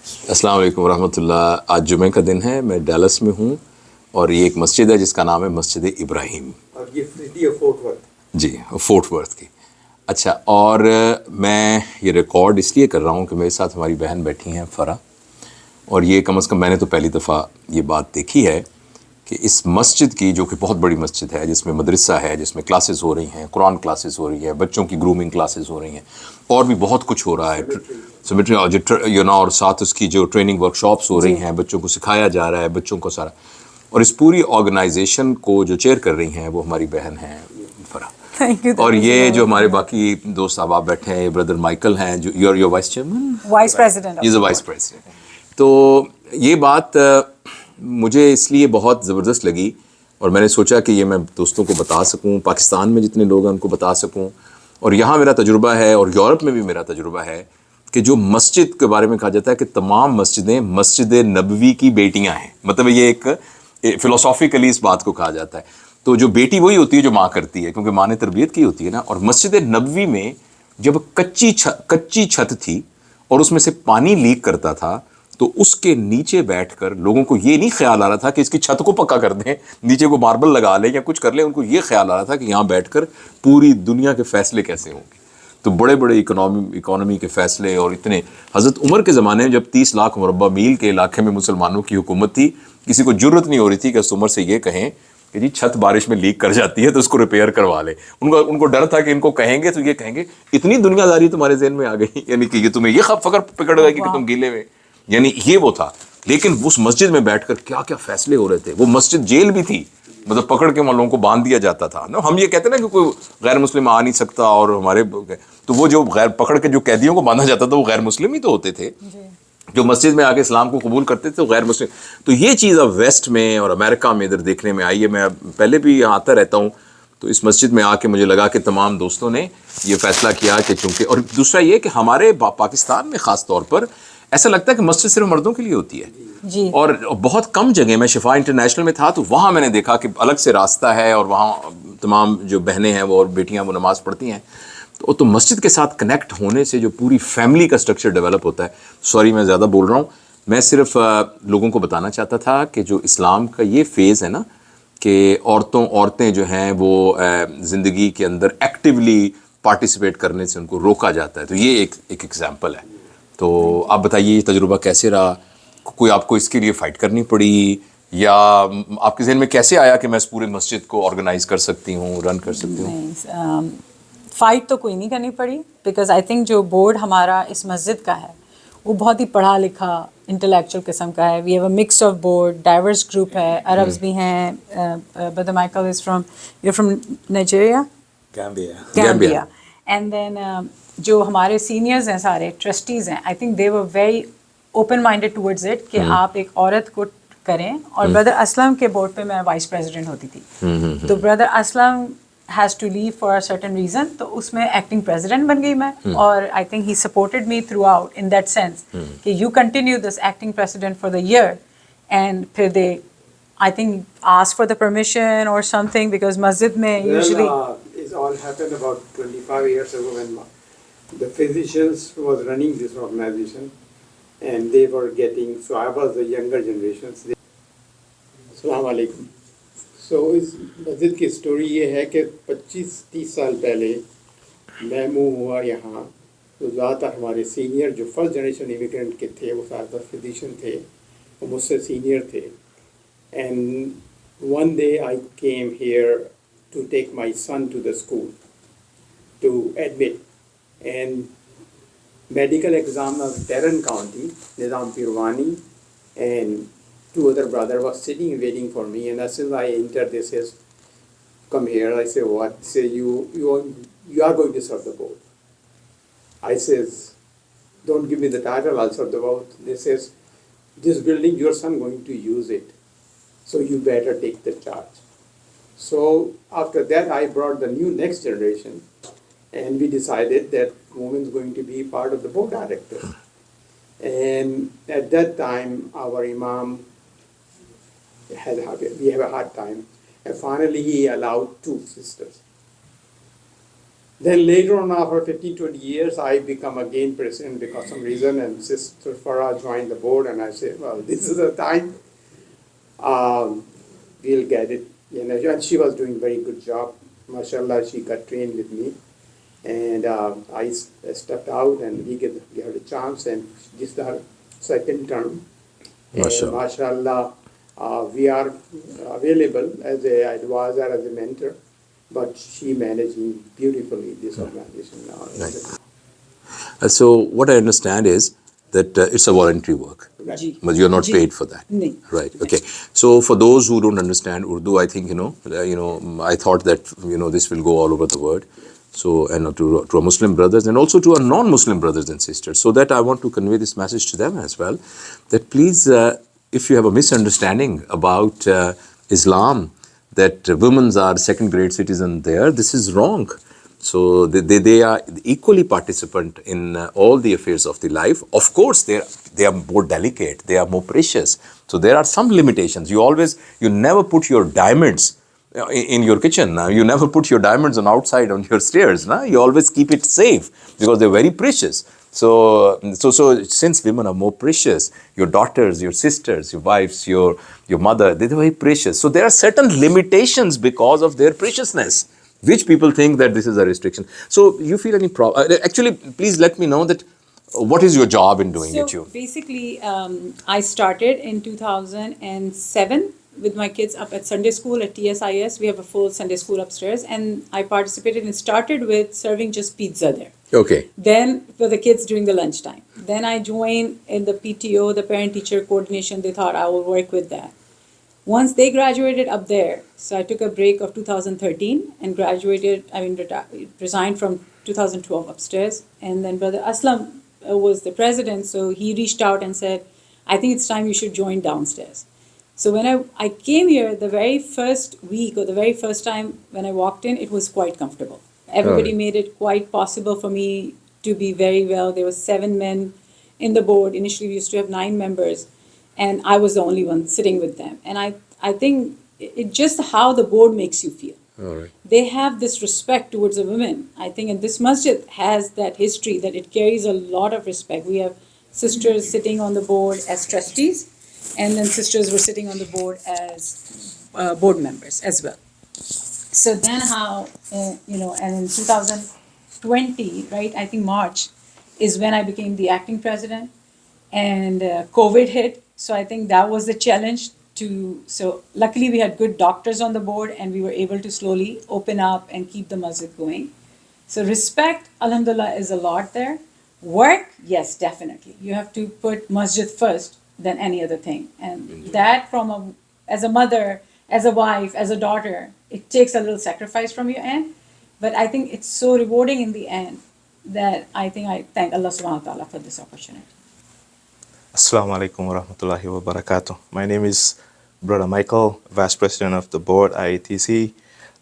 السلام علیکم ورحمۃ اللہ. آج جمعہ کا دن ہے. میں ڈیلس میں ہوں اور یہ ایک مسجد ہے جس کا نام ہے مسجد ابراہیم. اور یہ سٹی ہے فورٹ ورتھ. جی فورٹ ورتھ کی. اچھا, اور میں یہ ریکارڈ اس لیے کر رہا ہوں کہ میرے ساتھ ہماری بہن بیٹھی ہیں فرا, اور یہ کم از کم میں نے تو پہلی دفعہ یہ بات دیکھی ہے کہ اس مسجد کی, جو کہ بہت بڑی مسجد ہے, جس میں مدرسہ ہے, جس میں کلاسز ہو رہی ہیں, قرآن کلاسز ہو رہی ہیں, بچوں کی گرومنگ کلاسز ہو رہی ہیں, اور بھی بہت کچھ ہو رہا ہے, سیمیٹری اور ساتھ اس کی جو ٹریننگ ورک شاپس ہو رہی ہیں, بچوں کو سکھایا جا رہا ہے, بچوں کو سارا. اور اس پوری آرگنائزیشن کو جو چیئر کر رہی ہیں وہ ہماری بہن ہیں فرا. اور یہ جو ہمارے باقی دوست احباب بیٹھے ہیں, بردر مائیکل ہیں, جو your vice chairman, vice president. Vice president. تو یہ بات مجھے اس لیے بہت زبردست لگی, اور میں نے سوچا کہ یہ میں دوستوں کو بتا سکوں, پاکستان میں جتنے لوگ ہیں ان کو بتا سکوں, اور یہاں میرا تجربہ ہے اور یورپ میں بھی میرا تجربہ ہے کہ جو مسجد کے بارے میں کہا جاتا ہے کہ تمام مسجدیں مسجد نبوی کی بیٹیاں ہیں. مطلب یہ ایک فلسافیکلی اس بات کو کہا جاتا ہے. تو جو بیٹی وہی ہوتی ہے جو ماں کرتی ہے, کیونکہ ماں نے تربیت کی ہوتی ہے نا. اور مسجد نبوی میں جب کچی چھت تھی اور اس میں سے پانی لیک کرتا تھا, تو اس کے نیچے بیٹھ کر لوگوں کو یہ نہیں خیال آ رہا تھا کہ اس کی چھت کو پکا کر دیں, نیچے کو ماربل لگا لیں یا کچھ کر لیں. ان کو یہ خیال آ رہا تھا کہ یہاں بیٹھ کر پوری دنیا کے فیصلے کیسے ہوں گے. تو بڑے بڑے اکانومی کے فیصلے, اور اتنے حضرت عمر کے زمانے میں جب 30 لاکھ مربع میل کے علاقے میں مسلمانوں کی حکومت تھی, کسی کو جرت نہیں ہو رہی تھی کہ اس عمر سے یہ کہیں کہ جی چھت بارش میں لیک کر جاتی ہے تو اس کو ریپیئر کروا لے. ان کو ڈر تھا کہ ان کو کہیں گے تو یہ کہیں گے اتنی دنیا داری تمہارے ذہن میں آ گئی, یعنی کہ یہ تمہیں یہ فکر پکڑ گئی کہ تم گیلے میں, یعنی یہ وہ تھا. لیکن اس مسجد میں بیٹھ کر کیا کیا فیصلے ہو رہے تھے. وہ مسجد جیل بھی تھی, مطلب پکڑ کے لوگوں کو باندھ دیا جاتا تھا. ہم یہ کہتے ہیں نا کہ کوئی غیر مسلم آ نہیں سکتا, اور ہمارے تو وہ جو غیر پکڑ کے جو قیدیوں کو باندھا جاتا تھا وہ غیر مسلم ہی تو ہوتے تھے, جو مسجد میں آ کے اسلام کو قبول کرتے تھے, تو غیر مسلم. تو یہ چیز اب ویسٹ میں اور امریکہ میں ادھر دیکھنے میں آئی ہے. میں پہلے بھی یہاں آتا رہتا ہوں, تو اس مسجد میں آ کے مجھے لگا کہ تمام دوستوں نے یہ فیصلہ کیا کہ چونکہ, اور دوسرا یہ کہ ہمارے پاکستان میں خاص طور پر ایسا لگتا ہے کہ مسجد صرف مردوں کے لیے ہوتی ہے. جی. اور بہت کم جگہ, میں شفا انٹرنیشنل میں تھا تو وہاں میں نے دیکھا کہ الگ سے راستہ ہے, اور وہاں تمام جو بہنیں ہیں وہ اور بیٹیاں وہ نماز پڑھتی ہیں. تو مسجد کے ساتھ کنیکٹ ہونے سے جو پوری فیملی کا سٹرکچر ڈیولپ ہوتا ہے. سوری میں زیادہ بول رہا ہوں, میں صرف لوگوں کو بتانا چاہتا تھا کہ جو اسلام کا یہ فیز ہے نا کہ عورتیں جو ہیں وہ زندگی کے اندر ایکٹیولی پارٹیسپیٹ کرنے سے ان کو روکا جاتا ہے, تو یہ ایک ایگزامپل ہے. تو آپ بتائیے یہ تجربہ کیسے رہا؟ کوئی آپ کو اس کے لیے فائٹ کرنی پڑی, یا آپ کے ذہن میں کیسے آیا کہ میں اس پورے مسجد کو آرگنائز کر سکتی ہوں, رن کر سکتی ہوں؟ فائٹ تو کوئی نہیں کرنی پڑی, بیکاز آئی تھنک جو بورڈ ہمارا اس مسجد کا ہے وہ بہت ہی پڑھا لکھا انٹلیکچوئل قسم کا ہے. We have a mix of board, diverse group ہے, عربز بھی ہیں, Badr Michael is from Nigeria, Gambia. And then جو ہمارے سینئرز ہیں سارے ٹرسٹیز ہیں, I think they were very open minded towards it کہ آپ ایک عورت کو کریں. اور بردر اسلم کے بورڈ پہ میں وائس پریزیڈنٹ ہوتی تھی, تو brother Aslam has to leave for a certain reason, تو اس میں ایکٹنگ پریزیڈنٹ بن گئی میں. اور I think he supported me throughout in that sense کہ you continue this acting president for the year. And پھر they I think ask for the permission or something, because مسجد میں usually It all happened about 25 years ago when the physicians was running this organization and they were getting, so I was the younger generations. Assalamu alaikum. So اس مسجد کی story یہ ہے کہ 25-30 سال پہلے میں move ہوا یہاں, تو زیادہ تر ہمارے سینئر جو فرسٹ جنریشن امیگرینٹ کے تھے وہ زیادہ تر فزیشین تھے, وہ مجھ سے سینئر تھے. And one day I came here to take my son to the school to admit, and medical exam of Tarrant County, Nizam Pirwani and 2 other brothers was sitting waiting for me. And as soon as I entered, they says, "Come here." I say, "What?" Say, you are going to serve the board." I says, "Don't give me the title, I'll serve the board." They says, "This building, your son going to use it, so you better take the charge." So after that, I brought the next generation, and we decided that women is going to be part of the board director. And at that time, our imam we have a hard time, and finally he allowed 2 sisters. Then later on, after 15, 20 years, I become again president because some reason, and Sister Farah joined the board, and I said, well, this is the time, we'll get it. And she was doing very good job. MashaAllah, she got trained with me. And I stepped out, and we gave her a chance, and this is her second term. Mashallah. And MashaAllah, we are available as an advisor, as a mentor, but she managing beautifully this organization now. Right. So what I understand is that it's a voluntary work, ji but you're not ji paid for that. नहीं Right. Okay. So for those who don't understand Urdu, I think I thought that this will go all over the world. So and to our Muslim brothers and also to our non-Muslim brothers and sisters. So that I want to convey this message to them as well. That please, if you have a misunderstanding about Islam, that women are second-grade citizens there, this is wrong. So they are equally participant in all the affairs of the life. Of course, they are more delicate, they are more precious. So there are some limitations. You never put your diamonds in your kitchen. You never put your diamonds on outside on your stairs. You always keep it safe because they're very precious. So since women are more precious, your daughters, your sisters, your wives, your mother, they're very precious. So there are certain limitations because of their preciousness, which people think that this is a restriction. So you feel any problem? Actually, please let me know that what is your job in doing it? So basically, I started in 2007 with my kids up at Sunday school at TSIS. We have a full Sunday school upstairs, and I participated and started with serving just pizza there. Okay. Then for the kids during the lunchtime. Then I joined in the PTO, the parent-teacher coordination. They thought I will work with that. Once they graduated up there, so I took a break of 2013 and resigned from 2012 upstairs. And then Brother Aslam was the president, so he reached out and said, I think it's time you should join downstairs. So when I came here, the very first week or the very first time when I walked in, it was quite comfortable. Everybody made it quite possible for me to be very well. There were 7 men in the board. Initially, we used to have 9 members, and I was the only one sitting with them. And I think it just how the board makes you feel. All right. They have this respect towards the women. I think, and this masjid has that history that it carries a lot of respect. We have sisters sitting on the board as trustees, and then sisters were sitting on the board as board members as well. So then how, and in 2020, right, I think March is when I became the acting president, and COVID hit. So I think that was the challenge so luckily we had good doctors on the board, and we were able to slowly open up and keep the masjid going. So respect, alhamdulillah, is a lot there. Work, yes, definitely. You have to put masjid first than any other thing. And that as a mother, as a wife, as a daughter, it takes a little sacrifice from your end. But I think it's so rewarding in the end that I think I thank Allah subhanahu wa ta'ala for this opportunity. Assalamu alaikum wa rahmatullahi wa barakatuh. My name is Brother Michael, Vice President of the Board, IATC.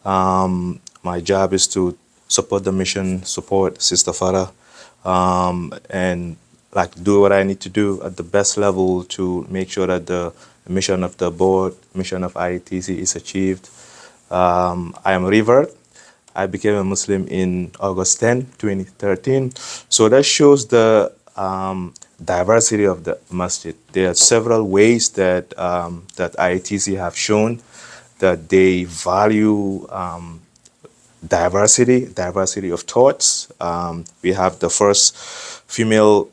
My job is to support the mission, support Sister Farah, and do what I need to do at the best level to make sure that the mission of the board, mission of IATC is achieved. I am a revert. I became a Muslim in August 10, 2013. So that shows the diversity of the masjid. There are several ways that that IATC have shown that they value diversity of thoughts. We have the first female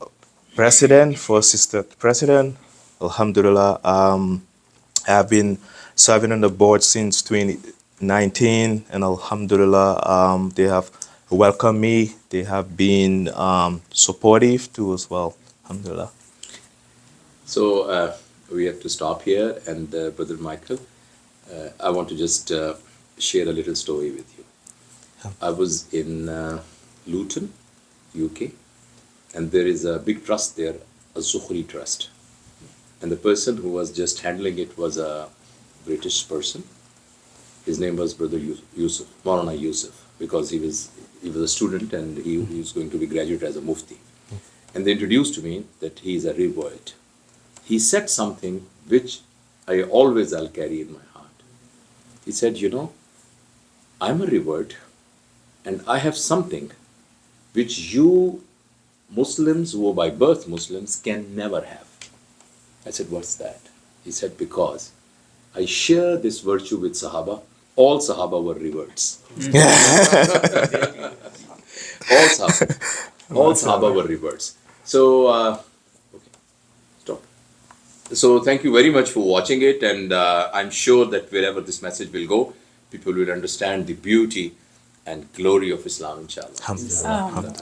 president, first sister president. Alhamdulillah. I have been serving on the board since 2019, and Alhamdulillah, they have welcomed me. They have been supportive too as well. Alhamdulillah. So we have to stop here, and Brother Michael, I want to just share a little story with you. I was in Luton, UK, and there is a big trust there, a Zuhri trust. And the person who was just handling it was a British person. His name was Brother Yusuf, Maulana Yusuf, because he was a student and he was going to be graduate as a mufti. And they introduced to me that he is a revert. He said something which I'll carry in my heart. He said, I'm a revert, and I have something which you Muslims who are by birth Muslims can never have. I said, what's that? He said, because I share this virtue with Sahaba. All Sahaba were reverts. All Sahaba were reverts. So, okay, stop. So thank you very much for watching it, and I'm sure that wherever this message will go, people will understand the beauty and glory of Islam, inshallah. Alhamdulillah.